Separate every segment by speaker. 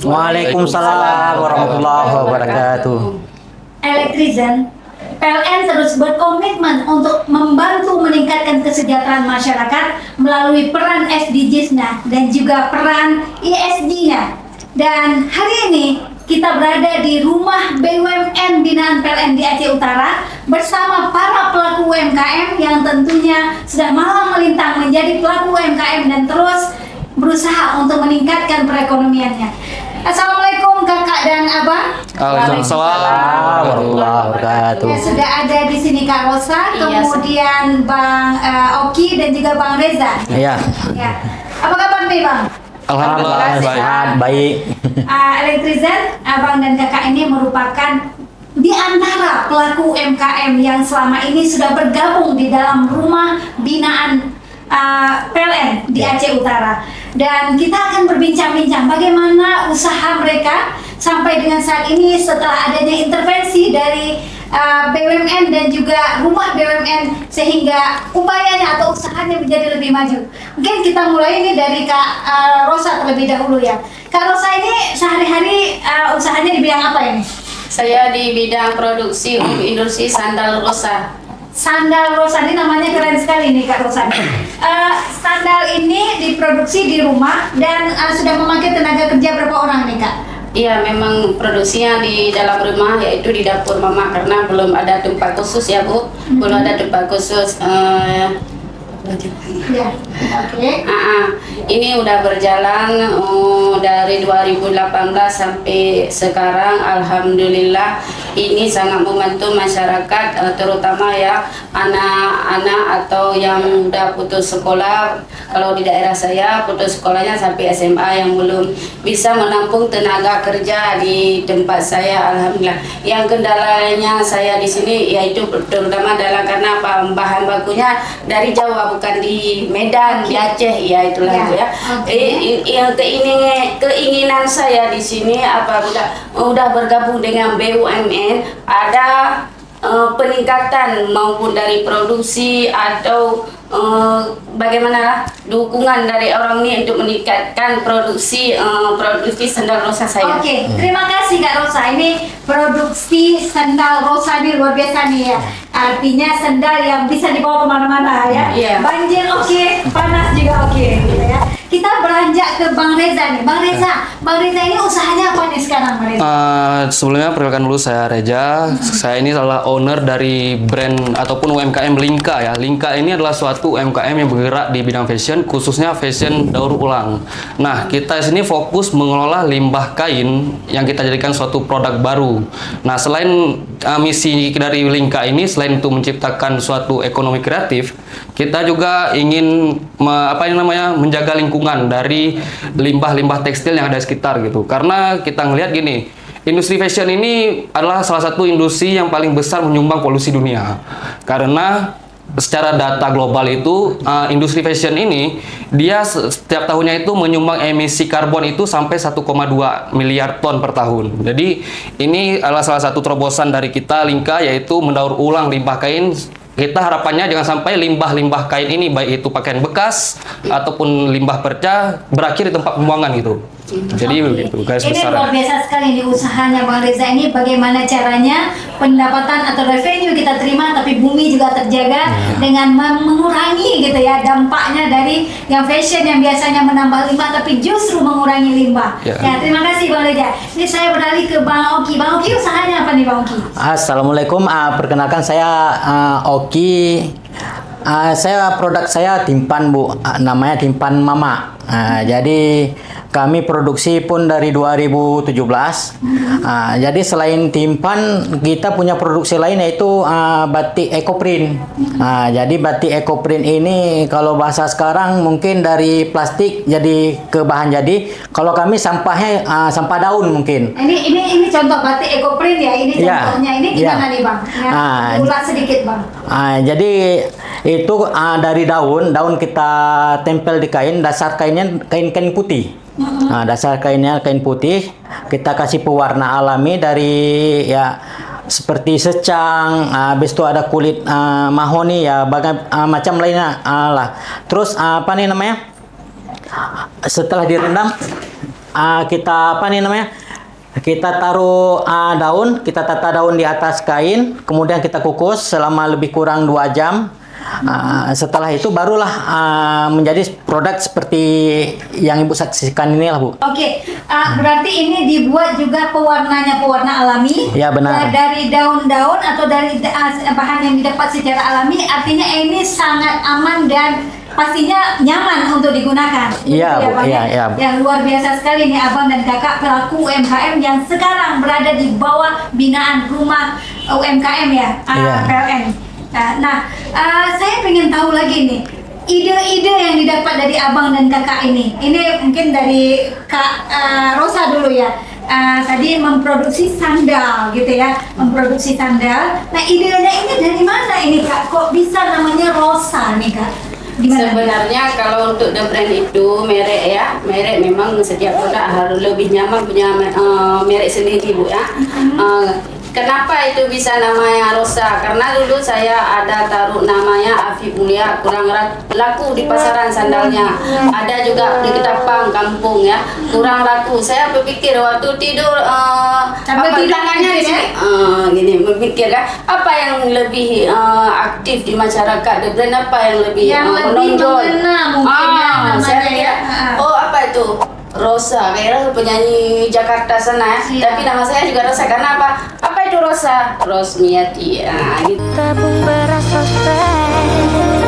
Speaker 1: Waalaikumsalam warahmatullahi wabarakatuh.
Speaker 2: Elektrizen, PLN terus berkomitmen untuk membantu meningkatkan kesejahteraan masyarakat melalui peran SDGs-nya dan juga peran ESG-nya. Dan hari ini kita berada di rumah BUMN binaan PLN di Aceh Utara bersama para pelaku UMKM yang tentunya sudah malang melintang menjadi pelaku UMKM dan terus berusaha untuk meningkatkan perekonomiannya. Assalamualaikum kakak dan abang.
Speaker 1: Waalaikumsalam warahmatullahi wabarakatuh.
Speaker 2: Ya, sudah ada di sini Kak Rosa, kemudian Bang Oki dan juga Bang Reza.
Speaker 1: Iya.
Speaker 2: Ya. Apa kabar nih Bang?
Speaker 1: Alhamdulillah sehat, baik.
Speaker 2: Elektrizen, abang dan kakak ini merupakan di antara pelaku UMKM yang selama ini sudah bergabung di dalam rumah binaan PLN di Aceh Utara. Dan kita akan berbincang-bincang bagaimana usaha mereka sampai dengan saat ini setelah adanya intervensi dari BUMN dan juga rumah BUMN sehingga upayanya atau usahanya menjadi lebih maju. Mungkin kita mulai ini dari Kak Rosa terlebih dahulu ya. Kak Rosa ini sehari-hari usahanya di bidang apa ini?
Speaker 3: Saya di bidang produksi untuk industri sandal Rosa.
Speaker 2: Sandal Rosa ini namanya keren sekali nih Kak Rosa. Sandal ini diproduksi di rumah dan sudah memakai tenaga kerja berapa orang nih Kak?
Speaker 3: Iya, memang produksinya di dalam rumah, yaitu di dapur mama, karena belum ada tempat khusus ya Bu. Belum ada tempat khusus.
Speaker 2: Ya, oke.
Speaker 3: Ini udah berjalan dari 2018 sampai sekarang. Alhamdulillah ini sangat membantu masyarakat, terutama ya anak-anak atau yang udah putus sekolah. Kalau di daerah saya putus sekolahnya sampai SMA yang belum bisa menampung tenaga kerja di tempat saya. Alhamdulillah. Yang kendalanya saya di sini yaitu terutama adalah karena bahan bakunya dari Jawa, bukan di Medan, di Aceh, ya itulah Bu ya. Yang keinginan saya di sini apabila udah bergabung dengan BUMN ada peningkatan maupun dari produksi atau bagaimana dukungan dari orang ini untuk meningkatkan produksi sandal Rosa saya.
Speaker 2: Oke, terima kasih Kak Rosa. Ini produksi sandal Rosa ini luar biasa nih ya. Artinya sandal yang bisa dibawa kemana-mana ya.
Speaker 3: Iya.
Speaker 2: Banjir oke, panas juga oke, gitu ya. Kita beranjak ke Bang Reza nih. Bang Reza ini usahanya apa nih sekarang Bang Reza?
Speaker 4: Sebelumnya perkenalkan dulu, saya Reza. Saya ini adalah owner dari brand ataupun UMKM Linka ya. Linka ini adalah suatu UMKM yang bergerak di bidang fashion, khususnya fashion daur ulang. Nah, kita di sini fokus mengelola limbah kain yang kita jadikan suatu produk baru. Nah, selain misi dari Linka ini, selain untuk menciptakan suatu ekonomi kreatif, kita juga ingin menjaga lingkungan dari limbah-limbah tekstil yang ada di sekitar gitu. Karena kita ngelihat gini, industri fashion ini adalah salah satu industri yang paling besar menyumbang polusi dunia. Karena secara data global itu industri fashion ini dia setiap tahunnya itu menyumbang emisi karbon itu sampai 1,2 miliar ton per tahun. Jadi ini adalah salah satu terobosan dari kita Linka, yaitu mendaur ulang limbah kain. Kita harapannya jangan sampai limbah-limbah kain ini, baik itu pakaian bekas ataupun limbah perca, berakhir di tempat pembuangan gitu. Jadi begitu guys.
Speaker 2: Ini luar biasa sekali di usahanya Bang Reza ini, bagaimana caranya pendapatan atau revenue kita terima tapi bumi juga terjaga dengan mengurangi gitu ya dampaknya dari yang fashion yang biasanya menambah limbah tapi justru mengurangi limbah. Ya, terima kasih Bang Reza. Ini saya beralih ke Bang Oki. Bang Oki usahanya apa nih Bang Oki?
Speaker 1: Assalamualaikum, perkenalkan saya Oki. Saya produk saya timpan Bu, namanya timpan Mama. Jadi kami produksi pun dari 2017. Jadi selain timpan, kita punya produksi lain yaitu batik ekoprint. Jadi batik ekoprint ini kalau bahasa sekarang mungkin dari plastik jadi ke bahan jadi. Kalau kami sampahnya sampah daun mungkin.
Speaker 2: Ini contoh batik ekoprint ya. Ini contohnya. Ini gimana nih Bang? Ulas sedikit Bang.
Speaker 1: Jadi itu dari daun kita tempel di kain, dasar kainnya kain putih. Dasar kainnya kain putih, kita kasih pewarna alami dari ya seperti secang, habis itu ada kulit mahoni ya, macam lainnya lah. Terus apa nih namanya? Setelah direndam kita apa nih namanya? Kita taruh daun, kita tata daun di atas kain, kemudian kita kukus selama lebih kurang 2 jam. Setelah itu barulah menjadi produk seperti yang Ibu saksikan inilah, Bu.
Speaker 2: Oke, berarti ini dibuat juga pewarnanya pewarna alami.
Speaker 1: Ya, benar.
Speaker 2: Dari daun-daun atau dari bahan yang didapat secara alami, artinya ini sangat aman dan pastinya nyaman untuk digunakan.
Speaker 1: Iya,
Speaker 2: Begitu
Speaker 1: Bu.
Speaker 2: Bang,
Speaker 1: Iya,
Speaker 2: ya?
Speaker 1: iya, Bu.
Speaker 2: Yang luar biasa sekali nih abang dan kakak pelaku UMKM yang sekarang berada di bawah binaan rumah UMKM ya,
Speaker 1: Iya.
Speaker 2: PLN. Saya pengen tahu lagi nih, ide-ide yang didapat dari abang dan kakak ini. Ini mungkin dari Kak Rosa dulu ya. Tadi memproduksi sandal gitu ya, memproduksi sandal. Nah, idenya ini dari mana ini Kak? Kok bisa namanya Rosa nih Kak? Gimana?
Speaker 3: Sebenarnya kalau untuk the brand itu merek ya, merek memang setiap produk harus lebih nyaman punya merek sendiri Bu ya. Kenapa itu bisa namanya Rosa? Karena dulu saya ada taruh namanya Afif Mulia, kurang laku di pasaran sandalnya. Ada juga di Ketapang kampung ya, kurang laku. Saya berpikir waktu tidur
Speaker 2: Sambil
Speaker 3: apa
Speaker 2: tidur
Speaker 3: tangannya di
Speaker 2: gitu
Speaker 3: sini, gini berpikir kan, apa yang lebih aktif di masyarakat, the brand apa yang lebih
Speaker 2: Yang lebih
Speaker 3: menonjol?
Speaker 2: mengena mungkin ya namanya
Speaker 3: Saya pikir,
Speaker 2: ya.
Speaker 3: oh apa itu? Rosa, kayaknya penyanyi Jakarta sana ya.
Speaker 2: Iya.
Speaker 3: Tapi nama saya juga Rosa karena apa? Apa itu Rosa? Rosmiati. Gitu.
Speaker 5: Tabung beras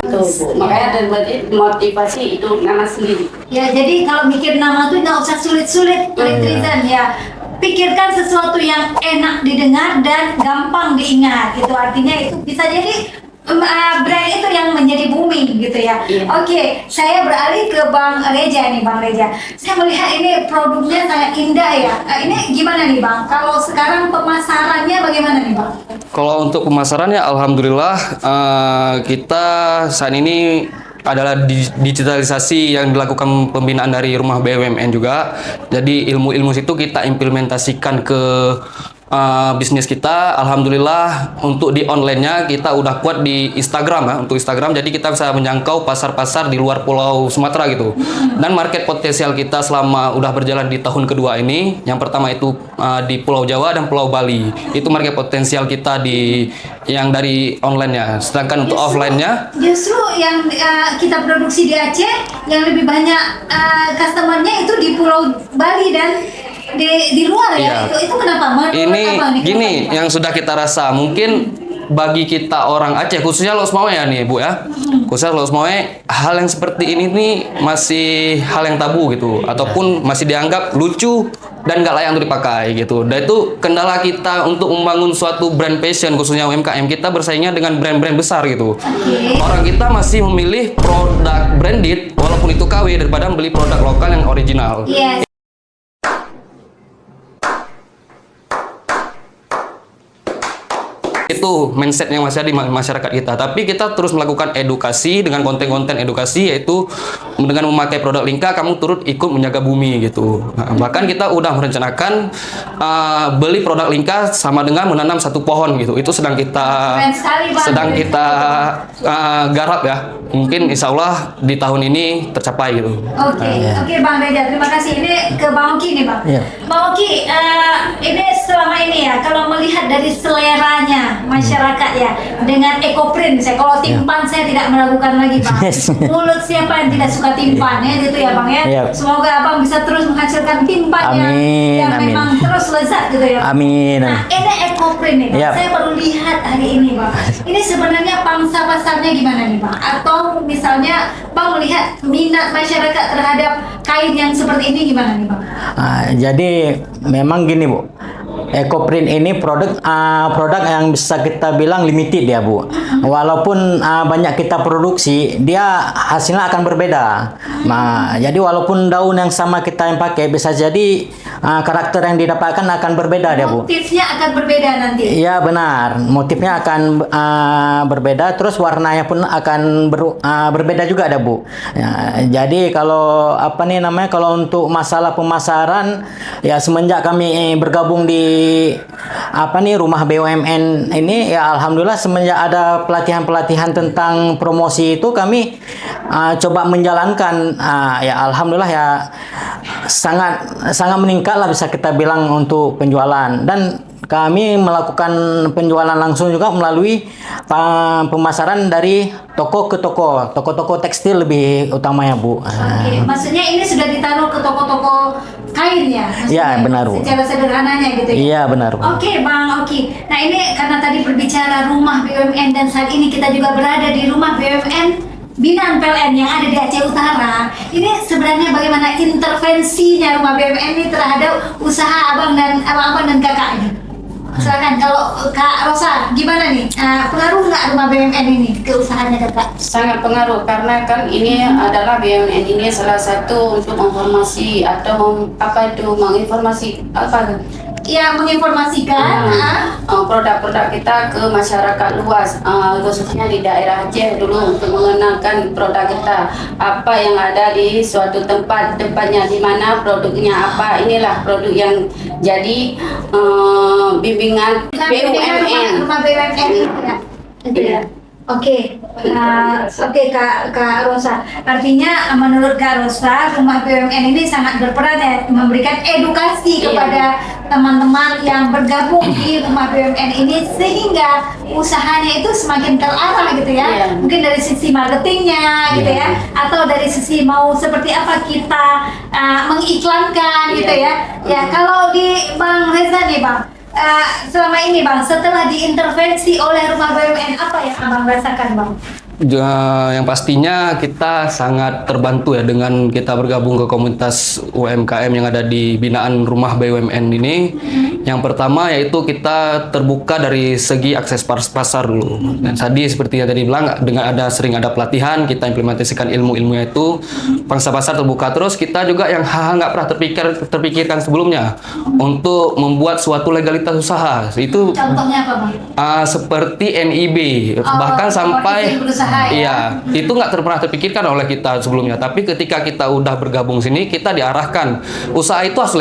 Speaker 3: Tuh, Bu. Makanya dari motivasi itu nama sendiri.
Speaker 2: Ya, jadi kalau mikir nama tuh nggak usah sulit-sulit, Rizan ya. Pikirkan sesuatu yang enak didengar dan gampang diingat. Itu artinya itu bisa jadi brand itu yang menjadi booming gitu ya.
Speaker 3: Iya.
Speaker 2: Oke, saya beralih ke Bang Reja nih, Bang Reja. Saya melihat ini produknya sangat indah ya. Ini gimana nih Bang? Kalau sekarang pemasarannya bagaimana nih Bang?
Speaker 4: Kalau untuk pemasarannya, alhamdulillah kita saat ini adalah digitalisasi yang dilakukan pembinaan dari rumah BUMN juga. Jadi ilmu-ilmu situ kita implementasikan ke bisnis kita. Alhamdulillah untuk di online-nya kita udah kuat di Instagram ya, untuk Instagram. Jadi kita bisa menjangkau pasar-pasar di luar Pulau Sumatera gitu. Dan market potensial kita selama udah berjalan di tahun kedua ini, yang pertama itu di Pulau Jawa dan Pulau Bali. Itu market potensial kita di yang dari online-nya. Sedangkan untuk offline-nya
Speaker 2: Justru yang kita produksi di Aceh yang lebih banyak customer-nya itu di Pulau Bali dan di luar ya.
Speaker 4: Iya.
Speaker 2: Itu kenapa? Menurut
Speaker 4: ini
Speaker 2: Abang nih,
Speaker 4: gini
Speaker 2: kenapa, Bang?
Speaker 4: yang sudah kita rasa mungkin bagi kita orang Aceh khususnya Los Mawe ya nih Bu ya, khususnya Los Mawe, hal yang seperti ini nih masih hal yang tabu gitu ataupun masih dianggap lucu dan nggak layak untuk dipakai gitu. Dan itu kendala kita untuk membangun suatu brand fashion khususnya UMKM, kita bersaingnya dengan brand-brand besar gitu. Orang kita masih memilih produk branded walaupun itu KW daripada membeli produk lokal yang original.
Speaker 2: Yes.
Speaker 4: Itu mindset yang masih ada di masyarakat kita. Tapi kita terus melakukan edukasi dengan konten-konten edukasi, yaitu dengan memakai produk Linka kamu turut ikut menjaga bumi gitu. Nah, bahkan kita udah merencanakan beli produk Linka sama dengan menanam satu pohon gitu. Itu sedang kita
Speaker 2: Keren sekali, Bang.
Speaker 4: garap ya. Mungkin insya Allah di tahun ini tercapai gitu.
Speaker 2: Oke, Bang Reja, terima kasih. Ini ke Bang Oki nih Bang.
Speaker 1: Iya.
Speaker 2: Bang Oki, ini selama ini ya, kalau melihat dari seleranya masyarakat ya, dengan ekoprint, kalau timpan saya tidak meragukan lagi Bang.
Speaker 1: Yes.
Speaker 2: Mulut siapa yang tidak suka timpan ya, gitu ya Bang ya.
Speaker 1: Iya.
Speaker 2: Semoga Abang bisa terus menghasilkan timpan
Speaker 1: Amin,
Speaker 2: yang
Speaker 1: amin.
Speaker 2: memang terus lezat gitu ya.
Speaker 1: Amin.
Speaker 2: Nah, ini ekoprint nih Bang.
Speaker 1: Iya.
Speaker 2: Saya baru lihat hari ini Bang. Ini sebenarnya pangsa pasarnya gimana nih Bang? Atau misalnya Bang melihat minat masyarakat terhadap kain yang seperti ini gimana nih Bang?
Speaker 1: Jadi memang gini Bu, Ekoprint ini produk yang bisa kita bilang limited ya Bu. Walaupun banyak kita produksi, dia hasilnya akan berbeda. Nah, jadi walaupun daun yang sama kita yang pakai, bisa jadi karakter yang didapatkan akan berbeda dia Bu.
Speaker 2: Motifnya akan berbeda nanti.
Speaker 1: Iya benar, motifnya akan berbeda, terus warnanya pun akan berbeda juga ada Bu. Ya, jadi kalau kalau untuk masalah pemasaran, ya semenjak kami bergabung di rumah BUMN ini, ya alhamdulillah semenjak ada pelatihan-pelatihan tentang promosi itu kami coba menjalankan, ya alhamdulillah ya sangat sangat meningkat lah bisa kita bilang untuk penjualan, dan kami melakukan penjualan langsung juga melalui pemasaran dari toko ke toko tekstil lebih utamanya Bu.
Speaker 2: Oke, maksudnya ini sudah ditaruh ke toko-toko kain ya?
Speaker 1: Iya, benar, Bu.
Speaker 2: Secara sederhananya gitu ya?
Speaker 1: Iya benar Bu.
Speaker 2: Oke Bang Oki, nah ini karena tadi berbicara rumah BUMN dan saat ini kita juga berada di rumah BUMN binaan PLN yang ada di Aceh Utara. Ini sebenarnya bagaimana intervensinya rumah BUMN ini terhadap usaha abang dan kakak ini? Silakan kalau Kak Rosa, gimana nih? Pengaruh nggak rumah BUMN ini ke usahanya kakak?
Speaker 3: Sangat pengaruh karena kan ini adalah BUMN ini salah satu untuk informasi atau menginformasi apa?
Speaker 2: Ya, menginformasikan
Speaker 3: Produk-produk kita ke masyarakat luas, khususnya di daerah Aceh dulu, untuk mengenalkan produk kita, apa yang ada di suatu tempatnya di mana produknya apa. Inilah produk yang jadi bimbingan BUMN.
Speaker 2: Rumah BUMN ya. Itu ya. Oke, oke Kak Rosa. Artinya menurut Kak Rosa, rumah BUMN ini sangat berperan ya, memberikan edukasi
Speaker 3: Iya.
Speaker 2: kepada teman-teman yang bergabung di rumah BUMN ini sehingga usahanya itu semakin terarah gitu ya.
Speaker 3: Iya.
Speaker 2: Mungkin dari sisi marketingnya gitu ya, atau dari sisi mau seperti apa kita mengiklankan gitu ya. Ya kalau di Bang Reza nih Bang. Selama ini Bang, setelah diintervensi oleh rumah BUMN, apa yang Abang rasakan Bang?
Speaker 4: Yang pastinya kita sangat terbantu ya dengan kita bergabung ke komunitas UMKM yang ada di binaan rumah BUMN ini. Yang pertama yaitu kita terbuka dari segi akses pasar dulu. Dan tadi seperti yang tadi bilang, dengan sering ada pelatihan, kita implementasikan ilmu-ilmunya itu, pangsa pasar terbuka. Terus kita juga yang hal-hal nggak pernah terpikirkan sebelumnya untuk membuat suatu legalitas usaha. Itu
Speaker 2: Contohnya apa Bang?
Speaker 4: seperti NIB, bahkan sampai
Speaker 2: izin berusaha, ya?
Speaker 4: iya, itu nggak pernah terpikirkan oleh kita sebelumnya. Tapi ketika kita udah bergabung sini, kita diarahkan usaha itu harus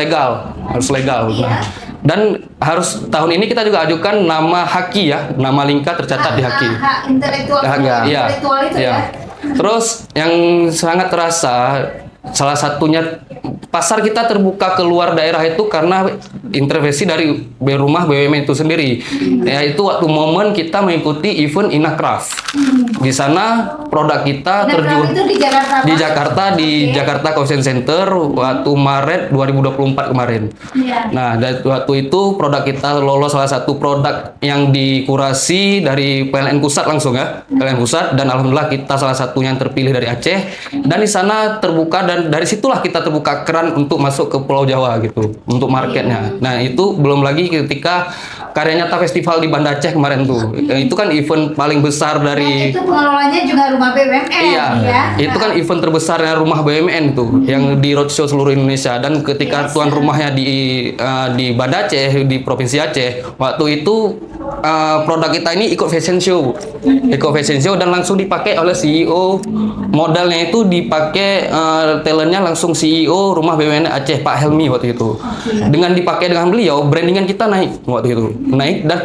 Speaker 4: legal.
Speaker 2: Iya.
Speaker 4: Dan harus tahun ini kita juga ajukan nama Haki ya, nama Linka tercatat di Haki.
Speaker 2: Hak intelektual,
Speaker 4: Iya.
Speaker 2: intelektual itu ya.
Speaker 4: Terus yang sangat terasa salah satunya pasar kita terbuka ke luar daerah itu karena intervensi dari rumah BUMN itu sendiri. Yaitu waktu momen kita mengikuti event Inacraft. Di sana produk kita terjun
Speaker 2: itu di Jakarta.
Speaker 4: di
Speaker 2: Bang?
Speaker 4: Jakarta di
Speaker 2: Oke.
Speaker 4: Jakarta Convention Center waktu Maret 2024 kemarin.
Speaker 2: Iya.
Speaker 4: Nah, dari waktu itu produk kita lolos salah satu produk yang dikurasi dari PLN Pusat langsung ya, PLN Pusat, dan alhamdulillah kita salah satunya yang terpilih dari Aceh. Dan di sana terbuka, dan dari situlah kita terbuka keran untuk masuk ke Pulau Jawa gitu, untuk marketnya. Nah, itu belum lagi ketika Karya Nyata Festival di Banda Aceh kemarin tuh. Itu kan event paling besar
Speaker 2: Dan
Speaker 4: dari
Speaker 2: itu pengelolanya juga rumah BUMN
Speaker 4: Iya,
Speaker 2: ya.
Speaker 4: itu kan event terbesarnya rumah BUMN tuh, yang di roadshow seluruh Indonesia. Dan ketika tuan rumahnya di Banda Aceh, di Provinsi Aceh, waktu itu produk kita ini ikut fashion show, dan langsung dipakai oleh CEO. Modalnya itu dipakai talentnya langsung CEO rumah BUMN Aceh, Pak Helmi waktu itu. Dengan dipakai dengan beliau, brandingan kita naik waktu itu, dan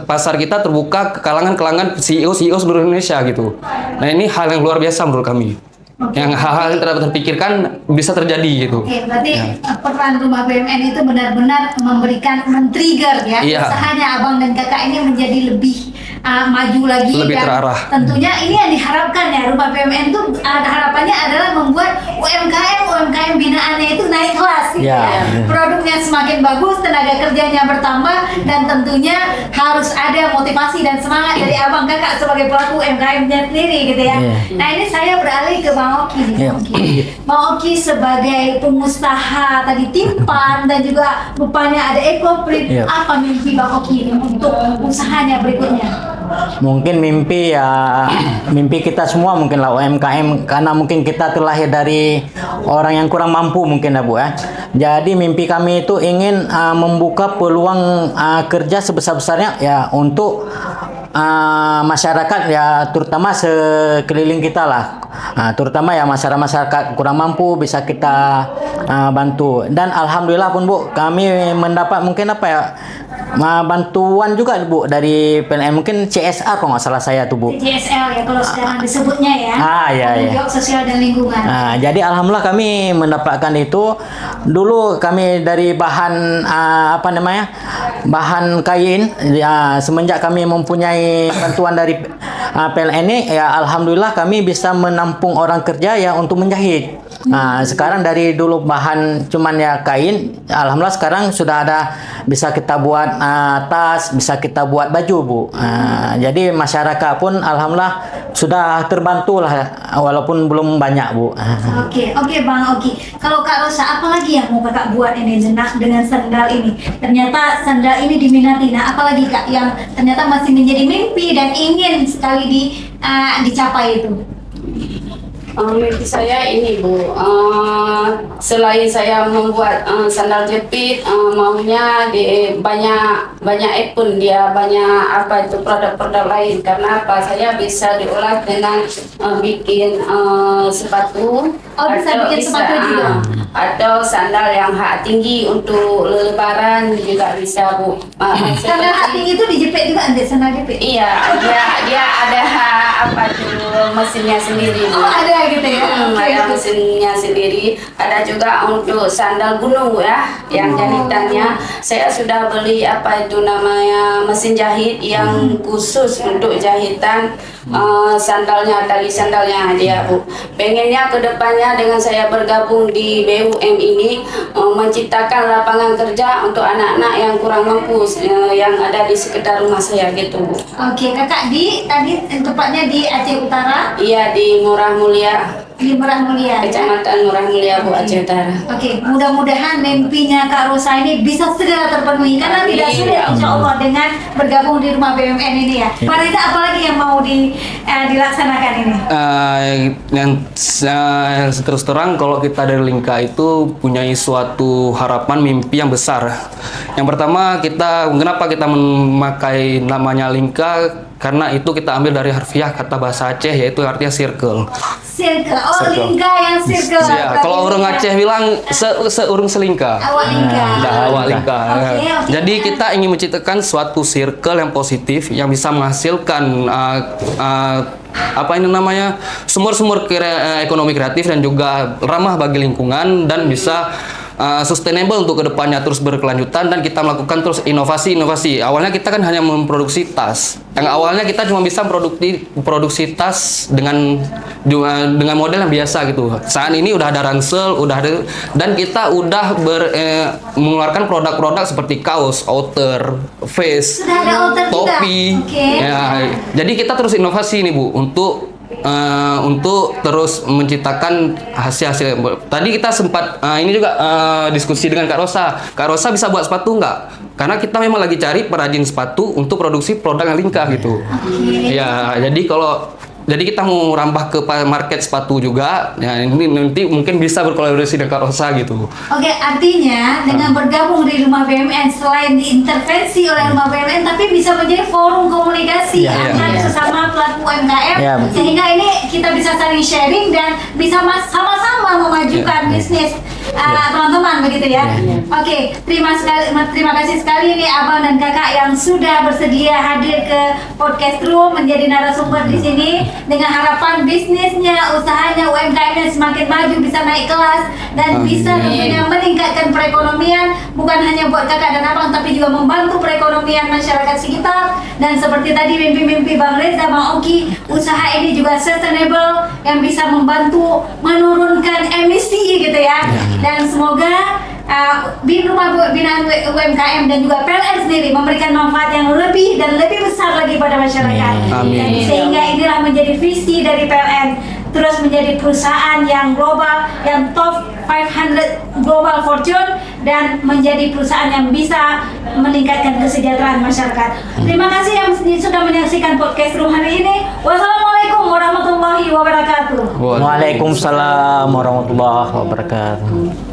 Speaker 4: pasar kita terbuka ke kalangan CEO seluruh Indonesia gitu. Nah, ini hal yang luar biasa menurut kami. Yang hal-hal yang tidak terpikirkan bisa terjadi gitu.
Speaker 2: Oke, berarti peran rumah BUMN itu benar-benar men-trigger ya
Speaker 4: Iya.
Speaker 2: usahanya abang dan kakak ini menjadi lebih maju lagi,
Speaker 4: Lebih
Speaker 2: dan
Speaker 4: terarah.
Speaker 2: tentunya ini yang diharapkan ya, rumah BUMN itu harapannya adalah membuat UMKM binaannya itu naik kelas gitu
Speaker 1: Iya.
Speaker 2: ya. Produknya semakin bagus, tenaga kerjanya bertambah, dan tentunya harus ada motivasi dan semangat dari abang kakak sebagai pelaku UMKM-nya sendiri gitu ya.
Speaker 1: Iya.
Speaker 2: Nah, ini saya beralih ke Bang Oki nih.
Speaker 1: Iya.
Speaker 2: Bang Oki sebagai pengusaha tadi Timpan dan juga rupanya ada Ecoprint,
Speaker 1: Iya.
Speaker 2: apa mimpi Bang Oki ini untuk usahanya berikutnya?
Speaker 1: Mungkin mimpi kita semua mungkin lah UMKM, karena mungkin kita terlahir dari orang yang kurang mampu mungkin ya Bu ya. Jadi mimpi kami itu ingin membuka peluang kerja sebesar-besarnya ya untuk masyarakat ya, terutama sekeliling kita lah. Terutama ya masyarakat kurang mampu bisa kita bantu. Dan alhamdulillah pun Bu, kami mendapat mungkin apa ya, bantuan juga Bu dari PLN, mungkin CSR kalau nggak salah saya tuh Bu.
Speaker 2: CSL ya kalau sekarang disebutnya ya.
Speaker 1: Iya,
Speaker 2: Tanggung
Speaker 1: iya.
Speaker 2: jawab sosial dan lingkungan.
Speaker 1: Nah, jadi alhamdulillah kami mendapatkan itu. Dulu kami dari bahan apa namanya, bahan kain. Ya, semenjak kami mempunyai bantuan dari PLN ini, ya alhamdulillah kami bisa menampung orang kerja ya untuk menjahit. Nah, sekarang dari dulu bahan cuman ya kain, alhamdulillah sekarang sudah ada, bisa kita buat tas, bisa kita buat baju Bu. Jadi masyarakat pun alhamdulillah sudah terbantu lah, walaupun belum banyak Bu.
Speaker 2: Oke Bang Oki. Kalau Kak Rosa, apa lagi yang mau Kakak buat ini dengan sandal ini? Ternyata sandal ini diminati. Nah, apalagi Kak yang ternyata masih menjadi mimpi dan ingin sekali dicapai itu?
Speaker 3: Mimpi saya ini Bu, selain saya membuat sandal jepit, maunya di banyak pun dia banyak apa itu produk-produk lain. Karena apa? Saya bisa diolah dengan bikin sepatu.
Speaker 2: Oh, bisa bikin sepatu juga?
Speaker 3: Atau sandal yang hak tinggi untuk lebaran juga bisa Bu.
Speaker 2: Sandal hak tinggi itu dijepit juga nanti sandal jepit?
Speaker 3: Iya, dia ada apa tuh mesinnya sendiri Bu.
Speaker 2: Oh, ada gitu ya?
Speaker 3: Ada mesinnya sendiri. Ada juga untuk sandal gunung ya, yang jahitannya. Saya sudah beli apa itu namanya mesin jahit yang khusus untuk jahitan sandalnya, tali sandalnya dia Bu. Pengennya kedepannya dengan saya bergabung di BUM ini menciptakan lapangan kerja untuk anak-anak yang kurang mampu yang ada di sekitar rumah saya gitu Bu.
Speaker 2: Oke, Kakak tadi tepatnya di Aceh Utara?
Speaker 3: Iya, di Murah Mulia.
Speaker 2: Di Murah Mulia ya?
Speaker 3: Kecamatan Murah Mulia Bu, Aceh Utara.
Speaker 2: Oke, mudah-mudahan mimpinya Kak Rosa ini bisa segera terpenuhi karena
Speaker 3: Amin,
Speaker 2: tidak sulit
Speaker 3: ya
Speaker 2: insya Allah dengan bergabung di rumah BUMN ini ya. Pak Reza, apalagi yang mau dilaksanakan ini?
Speaker 4: Yang terus terang kalau kita dari Lingka itu punya suatu harapan mimpi yang besar. Yang pertama, kenapa kita memakai namanya Lingka? Karena itu kita ambil dari harfiah kata bahasa Aceh, yaitu artinya circle.
Speaker 2: Circle. Oh,
Speaker 4: Circle.
Speaker 2: Lingka yang circle.
Speaker 4: Ya, kalau orang Aceh bilang seurung selingka.
Speaker 2: Awak Lingka.
Speaker 4: Awak Lingka.
Speaker 2: Oke.
Speaker 4: Jadi kita ingin menciptakan suatu circle yang positif yang bisa menghasilkan apa ini namanya, sumber-sumber ekonomi kreatif dan juga ramah bagi lingkungan dan bisa sustainable untuk kedepannya, terus berkelanjutan, dan kita melakukan terus inovasi. Awalnya kita kan hanya memproduksi tas. Yang awalnya kita cuma bisa produksi tas dengan model yang biasa gitu. Saat ini udah ada ransel, dan kita udah mengeluarkan produk-produk seperti kaos, outer, vest,
Speaker 2: Sudah ada outer juga?
Speaker 4: topi.
Speaker 2: Oke.
Speaker 4: Ya, jadi kita terus inovasi nih Bu untuk terus menciptakan hasil-hasil. Tadi kita sempat ini juga diskusi dengan Kak Rosa. Kak Rosa bisa buat sepatu nggak? Karena kita memang lagi cari perajin sepatu untuk produksi produk yang Lingka gitu. Ya, jadi kita mau rambah ke market sepatu juga. Ya, ini nanti mungkin bisa berkolaborasi dengan Kak Rosa gitu.
Speaker 2: Oke, artinya dengan bergabung di rumah BUMN selain diintervensi oleh rumah BUMN, tapi bisa menjadi forum komunikasi
Speaker 1: Ya,
Speaker 2: antar sesama pelaku UMKM,
Speaker 1: Ya, betul.
Speaker 2: sehingga ini kita bisa saling sharing dan bisa sama-sama memajukan bisnis teman-teman begitu ya. Oke, terima kasih sekali nih Abang dan Kakak yang sudah bersedia hadir ke podcast room menjadi narasumber di sini dengan harapan bisnisnya, usahanya, UMKM-nya semakin maju, bisa naik kelas dan bisa tentunya meningkatkan perekonomian bukan hanya buat Kakak dan Abang tapi juga membantu perekonomian masyarakat sekitar. Dan seperti tadi mimpi-mimpi Bang Reza, Bang Oki, usaha ini juga sustainable yang bisa membantu menurunkan emisi gitu ya. Dan semoga di rumah binaan UMKM dan juga PLN sendiri memberikan manfaat yang lebih dan lebih besar lagi pada masyarakat.
Speaker 4: Amin.
Speaker 2: Dan sehingga inilah menjadi visi dari PLN, terus menjadi perusahaan yang global, yang top 500 global fortune, dan menjadi perusahaan yang bisa meningkatkan kesejahteraan masyarakat. Terima kasih yang sudah menyaksikan podcast room hari ini. Wassalamualaikum warahmatullahi wabarakatuh.
Speaker 1: Waalaikumsalam warahmatullahi wabarakatuh.